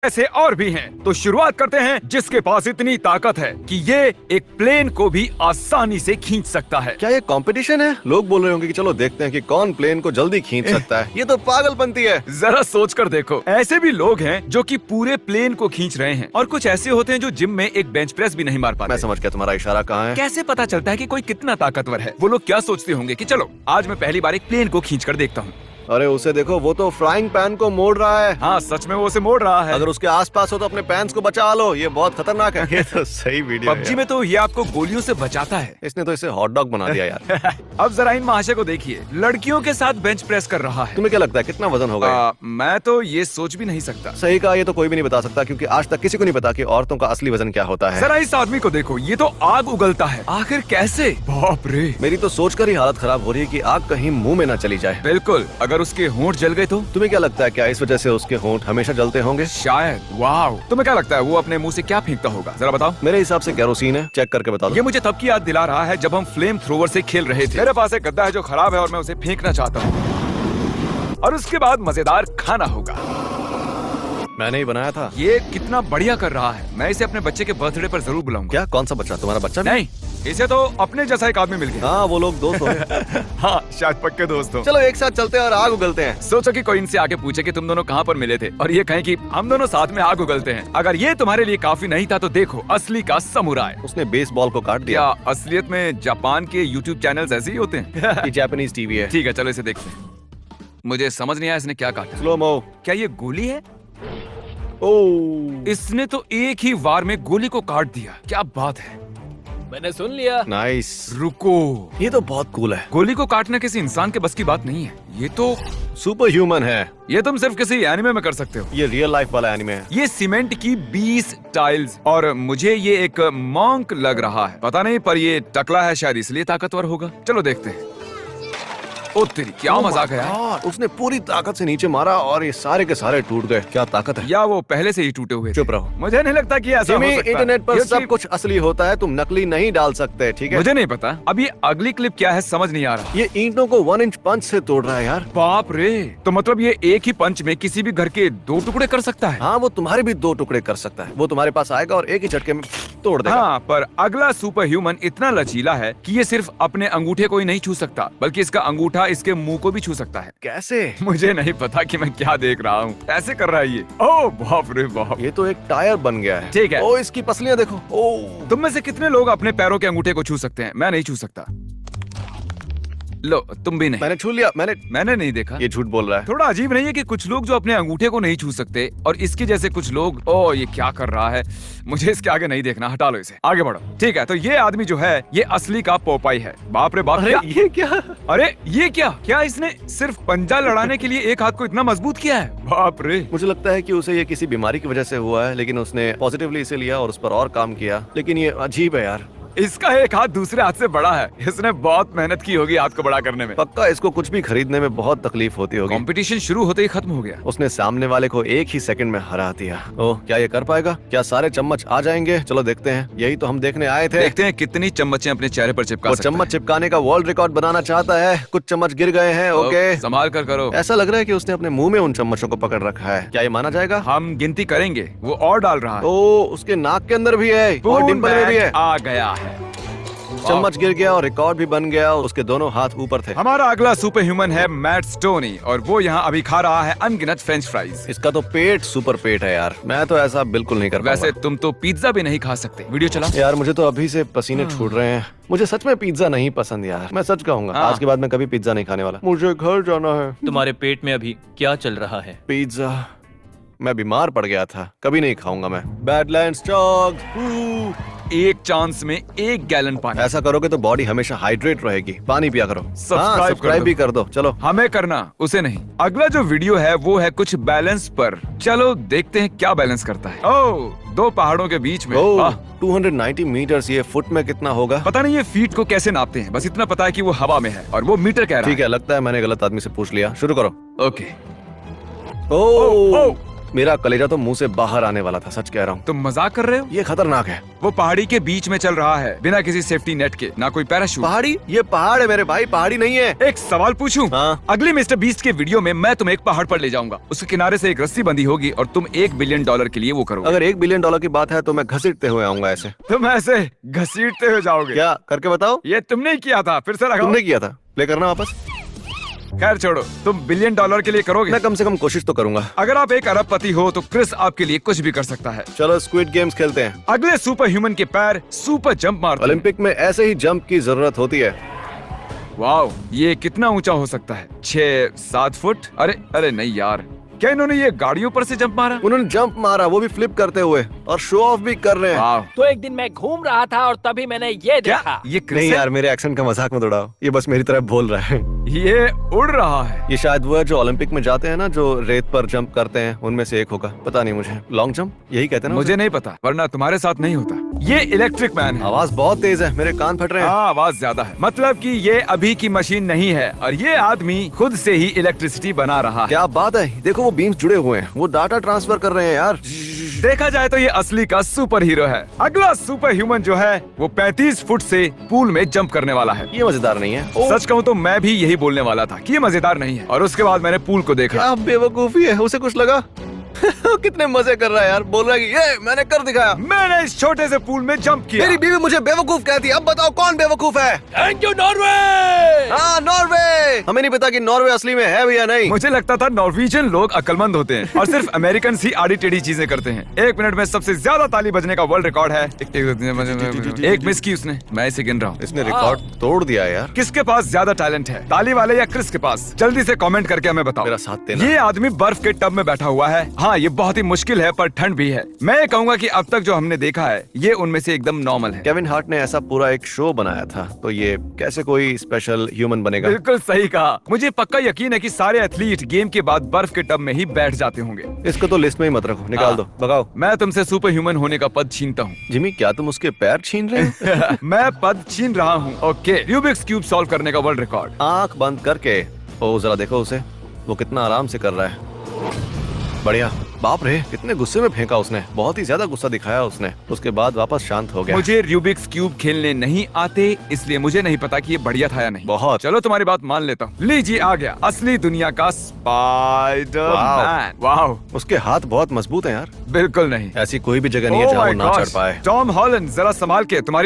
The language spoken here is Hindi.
ऐसे और भी हैं। तो शुरुआत करते हैं जिसके पास इतनी ताकत है कि ये एक प्लेन को भी आसानी से खींच सकता है। क्या ये कंपटीशन है? लोग बोल रहे होंगे कि चलो देखते हैं कि कौन प्लेन को जल्दी खींच सकता है। ये तो पागलपंती है। जरा सोच कर देखो, ऐसे भी लोग हैं जो कि पूरे प्लेन को खींच रहे हैं और कुछ ऐसे होते हैं जो जिम में एक बेंच प्रेस भी नहीं मार पाते। मैं समझ गया तुम्हारा इशारा कहाँ है। कैसे पता चलता है कि कोई कितना ताकतवर है? वो लोग क्या सोचते होंगे कि चलो आज मैं पहली बार एक प्लेन को खींच कर देखता हूँ। अरे उसे देखो, वो तो फ्राइंग पैन को मोड़ रहा है। हाँ सच में वो उसे मोड़ रहा है। अगर उसके आसपास हो तो अपने पैंस को बचा लो, ये बहुत खतरनाक है। ये तो सही वीडियो है पबजी में तो ये आपको गोलियों से बचाता है। इसने तो इसे हॉट डॉग बना दिया यार। अब जरा इन महाशय को देखिए, लड़कियों के साथ बेंच प्रेस कर रहा है। तुम्हें क्या लगता है कितना वजन होगा? मैं तो ये सोच भी नहीं सकता। सही कहा, ये तो कोई भी नहीं बता सकता क्योंकि आज तक किसी को नहीं पता कि औरतों का असली वजन क्या होता है। जरा इस आदमी को देखो, ये तो आग उगलता है। आखिर कैसे? बाप रे, मेरी तो सोचकर ही हालत खराब हो रही है कि आग कहीं मुंह में न चली जाए। बिल्कुल, अगर उसके होंठ जल गए तो? तुम्हें क्या लगता है क्या इस वजह से उसके होंठ हमेशा जलते होंगे? शायद। वाह, तुम्हें क्या लगता है वो अपने मुंह से क्या फेंकता होगा? जरा बताओ। मेरे हिसाब से केरोसिन है, चेक करके बता दो। ये मुझे तब की याद दिला रहा है जब हम फ्लेम थ्रोवर से खेल रहे थे। मेरे पास एक गद्दा है जो खराब है और मैं उसे फेंकना चाहता हूँ और उसके बाद मजेदार खाना होगा। मैंने ही बनाया था। ये कितना बढ़िया कर रहा है। मैं इसे अपने बच्चे के बर्थडे पर जरूर बुलाऊंगा। क्या? कौन सा बच्चा? तुम्हारा बच्चा भी? नहीं, इसे तो अपने जैसा एक आदमी मिल गया। हाँ, वो लोग दोस्त होंगे। हाँ शायद पक्के दोस्त हो। चलो एक साथ चलते हैं और आग उगलते हैं। सोचो कि कोई इनसे आके पूछे कि तुम दोनों कहाँ पर मिले थे और ये कहें कि हम दोनों साथ में आग उगलते हैं। अगर ये तुम्हारे लिए काफी नहीं था तो देखो असली का समुराई। उसने बेसबॉल को काट दिया। क्या असलियत में जापान के यूट्यूब चैनल्स ऐसे ही होते हैं? ये जापानीज टीवी है। ठीक है चलो इसे देखते हैं। मुझे समझ नहीं आया इसने क्या काटा। Slow mo. क्या ये गोली है? ओह, इसने तो एक ही वार में गोली को काट दिया। क्या बात है। मैंने सुन लिया। नाइस। रुको, ये तो बहुत कूल है। गोली को काटना किसी इंसान के बस की बात नहीं है। ये तो सुपर ह्यूमन है। ये तुम सिर्फ किसी एनिमे में कर सकते हो। ये रियल लाइफ वाला एनिमे है। ये सीमेंट की 20 टाइल्स और मुझे ये एक मॉन्क लग रहा है। पता नहीं पर ये टकला है, शायद इसलिए ताकतवर होगा। चलो देखते हैं। ओ तेरी, क्या मजाक है यार। उसने पूरी ताकत से नीचे मारा और ये सारे के सारे टूट गए। क्या ताकत है। या वो पहले से ही टूटे हुए थे? चुप रहो। मुझे नहीं लगता कि ऐसा हो जिमी, सकता। इंटरनेट पर क्योंकि सब कुछ असली होता है, तुम नकली नहीं डाल सकते, ठीक है? मुझे नहीं पता। अब ये अगली क्लिप क्या है समझ नहीं आ रहा। ये ईंटों को 1 इंच पंच से तोड़ रहा है यार। बाप रे, तो मतलब ये एक ही पंच में किसी भी घर के 2 टुकड़े कर सकता है? हाँ, वो तुम्हारे भी 2 टुकड़े कर सकता है। वो तुम्हारे पास आएगा और एक ही झटके में तोड़ देगा। हाँ, पर अगला सुपर ह्यूमन इतना लचीला है कि ये सिर्फ अपने अंगूठे को ही नहीं छू सकता बल्कि इसका अंगूठा इसके मुंह को भी छू सकता है। कैसे? मुझे नहीं पता कि मैं क्या देख रहा हूँ। ऐसे कर रहा है ये। ओह बाप रे बाप। ये तो एक टायर बन गया है। ठीक है। ओ, इसकी पसलियां देखो। ओ, तुम में से कितने लोग अपने पैरों के अंगूठे को छू सकते हैं? मैं नहीं छू सकता। लो तुम भी नहीं। मैंने छू लिया। मैंने नहीं देखा। ये झूठ बोल रहा है। थोड़ा अजीब नहीं है कि कुछ लोग जो अपने अंगूठे को नहीं छू सकते और इसके जैसे कुछ लोग। ओ ये क्या कर रहा है, मुझे इसके आगे नहीं देखना, हटा लो इसे, आगे बढ़ो। ठीक है, तो ये आदमी जो है ये असली का पोपाई है। बाप रे बाप। अरे ये क्या? अरे ये क्या इसने सिर्फ पंजा लड़ाने के लिए एक हाथ को इतना मजबूत किया है? बाप रे। मुझे लगता है कि उसे ये किसी बीमारी की वजह से हुआ है, लेकिन उसने पॉजिटिवली इसे लिया और उस पर और काम किया। लेकिन ये अजीब है यार। इसका एक हाथ दूसरे हाथ से बड़ा है। इसने बहुत मेहनत की होगी हाथ को बड़ा करने में। पक्का इसको कुछ भी खरीदने में बहुत तकलीफ होती होगी। कंपटीशन शुरू होते ही खत्म हो गया। उसने सामने वाले को एक ही सेकंड में हरा दिया। ओह, क्या ये कर पाएगा? क्या सारे चम्मच आ जाएंगे? चलो देखते हैं। यही तो हम देखने आए थे। देखते हैं कितनी चम्मचें अपने चेहरे पर चिपका वो सकता चम्मच है। चिपकाने का वर्ल्ड रिकॉर्ड बनाना चाहता है। कुछ चम्मच गिर गए हैं। ओके, संभाल कर करो। ऐसा लग रहा है कि उसने अपने मुंह में उन चम्मचों को पकड़ रखा है। क्या ये माना जाएगा? हम गिनती करेंगे। वो और डाल रहा है। ओ, उसके नाक के अंदर भी है और डिंपल में भी है। आ गया है। चम्मच गिर गया और रिकॉर्ड भी बन गया और उसके दोनों हाथ ऊपर थे। हमारा अगला सुपर ह्यूमन है मैट स्टोनी और वो यहाँ अभी खा रहा है अनगिनत फ्रेंच फ्राइज। इसका तो पेट सुपर पेट है यार। मैं तो ऐसा बिल्कुल नहीं कर वैसे पाऊंगा। तुम तो पिज्जा भी नहीं खा सकते। वीडियो चला। यार मुझे तो अभी से पसीने छूट रहे हैं। मुझे सच में पिज्जा नहीं पसंद यार। मैं सच कहूंगा, हाँ। आज के बाद मैं कभी पिज्जा नहीं खाने वाला। मुझे घर जाना है। तुम्हारे पेट में अभी क्या चल रहा है? पिज्जा। मैं बीमार पड़ गया था, कभी नहीं खाऊंगा मैं। बैडलैंड्स चॉग। एक चांस में 1 गैलन पानी। ऐसा करोगे तो बॉडी हमेशा हाइड्रेट रहेगी। पानी पिया करो। सब्सक्राइब भी कर दो। चलो। हमें करना, उसे नहीं। अगला जो वीडियो है वो है कुछ बैलेंस पर। चलो देखते हैं क्या बैलेंस करता है। ओह, 2 पहाड़ों के बीच में। ओह, 290 मीटर्स। ये फुट में कितना होगा? पता नहीं ये फीट को कैसे नापते हैं, बस इतना पता है कि वो हवा में है और वो मीटर कह रहा ठीक है, लगता है मैंने गलत आदमी से पूछ लिया। शुरू करो। ओके। ओह, मेरा कलेजा तो मुंह से बाहर आने वाला था, सच कह रहा हूँ। तुम मजाक कर रहे हो? ये खतरनाक है। वो पहाड़ी के बीच में चल रहा है बिना किसी सेफ्टी नेट के, ना कोई पैराशूट। पहाड़ी? ये पहाड़ है मेरे भाई, पहाड़ी नहीं है। एक सवाल पूछूं? हाँ। अगली मिस्टर बीस्ट के वीडियो में मैं तुम्हें एक पहाड़ पर ले जाऊंगा, उसके किनारे से एक रस्सी बंधी होगी और तुम $1 बिलियन के लिए वो करोगे। अगर $1 बिलियन की बात है तो मैं घसीटते हुए आऊंगा ऐसे। तुम ऐसे घसीटते हुए जाओगे? क्या करके बताओ? ये तुमने ही किया था, फिर से लगाओ। तुमने किया था, प्ले करना वापस। खैर छोड़ो, तुम $1 बिलियन के लिए करोगे? मैं कम से कम कोशिश तो करूंगा। अगर आप एक अरबपति हो तो क्रिस आपके लिए कुछ भी कर सकता है। चलो स्क्विड गेम्स खेलते हैं। अगले सुपर ह्यूमन के पैर सुपर जंप मारते हैं। ओलंपिक में ऐसे ही जंप की जरूरत होती है। वाओ, ये कितना ऊंचा हो सकता है? 6-7 फुट? अरे नहीं यार, क्या इन्होंने ये गाड़ियों पर से जंप मारा? उन्होंने जंप मारा, वो भी फ्लिप करते हुए, और शो ऑफ भी कर रहे हैं। वाह, तो एक दिन मैं घूम रहा था और तभी मैंने ये देखा। क्या ये क्रिस नहीं है? यार, मेरे एक्सेंट का मजाक मत उड़ाओ, ये बस मेरी तरफ बोल रहा है। ये उड़ रहा है। ये शायद वो है जो ओलंपिक में जाते हैं ना, जो रेत पर जंप करते हैं, उनमें से एक होगा, पता नहीं मुझे। लॉन्ग जंप यही कहते हैं ना मुझे नहीं पता, वरना तुम्हारे साथ नहीं होता। ये इलेक्ट्रिक मैन है। आवाज बहुत तेज है, मेरे कान फट रहे हैं। हाँ, आवाज ज्यादा है, मतलब कि ये अभी की मशीन नहीं है और ये आदमी खुद से ही इलेक्ट्रिसिटी बना रहा है। क्या बात है, देखो वो बीम्स जुड़े हुए हैं, वो डाटा ट्रांसफर कर रहे हैं यार। देखा जाए तो ये असली का सुपर हीरो है। अगला सुपर ह्यूमन जो है वो 35 फुट से पूल में जंप करने वाला है। ये मजेदार नहीं है। सच कहूँ तो मैं भी यही बोलने वाला था कि ये मजेदार नहीं है, और उसके बाद मैंने पूल को देखा। क्या बेवकूफी है, उसे कुछ लगा? कितने मजे कर रहा है यार, बोल रहा है कि ये मैंने कर दिखाया। मैंने इस छोटे से पूल में जंप किया। मेरी बीवी मुझे बेवकूफ कहती है, अब बताओ कौन बेवकूफ है? Thank you Norway. हाँ, नॉर्वे। हमें नहीं पता कि नॉर्वे असली में है भी या नहीं। मुझे लगता था नॉर्वेजियन लोग अक्लमंद होते हैं और सिर्फ अमेरिकन ही आड़ी टेढ़ी चीजें करते हैं। 1 मिनट में सबसे ज्यादा ताली बजने का वर्ल्ड रिकॉर्ड है। एक मिस की उसने, मैं इसे गिन रहा हूँ। इसने रिकॉर्ड तोड़ दिया यार। किसके पास ज्यादा टैलेंट है, ताली वाले या क्रिस के पास? जल्दी से कमेंट करके हमें बताओ। मेरा साथ देना। ये आदमी बर्फ के टब में बैठा हुआ है। हाँ, ये बहुत ही मुश्किल है पर ठंड भी है। मैं ये कहूंगा कि अब तक जो हमने देखा है ये उनमें से एकदम नॉर्मल है। केविन हार्ट ने ऐसा पूरा एक शो बनाया था, तो ये कैसे कोई स्पेशल ह्यूमन बनेगा? बिल्कुल सही कहा। मुझे पक्का यकीन है कि सारे एथलीट गेम के बाद बर्फ के टब में ही बैठ जाते होंगे। इसको तो लिस्ट में ही मत रखो, निकाल दो, भगाओ। मैं तुमसे सुपर ह्यूमन होने का पद छीनता हूँ। जिमी, क्या तुम उसके पैर छीन रहे हो? मैं पद छीन रहा हूँ। ओके, रूबिक्स क्यूब सॉल्व करने का वर्ल्ड रिकॉर्ड। आंख बंद करके। ओ जरा देखो उसे, वो कितना आराम से कर रहा है। बढ़िया। बाप रे, कितने गुस्से में फेंका उसने, बहुत ही ज्यादा गुस्सा दिखाया उसने। उसके बाद वापस शांत हो गया। मुझे रूबिक्स क्यूब खेलने नहीं आते, इसलिए मुझे नहीं पता कि ये बढ़िया था या नहीं। बहुत। चलो तुम्हारी बात मान लेता हूँ। लीजिए आ गया असली दुनिया का स्पाइडरमैन। वाह, उसके हाथ बहुत मजबूत हैं यार। बिल्कुल नहीं। ऐसी कोई भी जगह नहीं है Oh जहाँ वो my ना gosh, चढ़ पाए। टॉम हॉलैंड, जरा संभाल के, तुम्हारी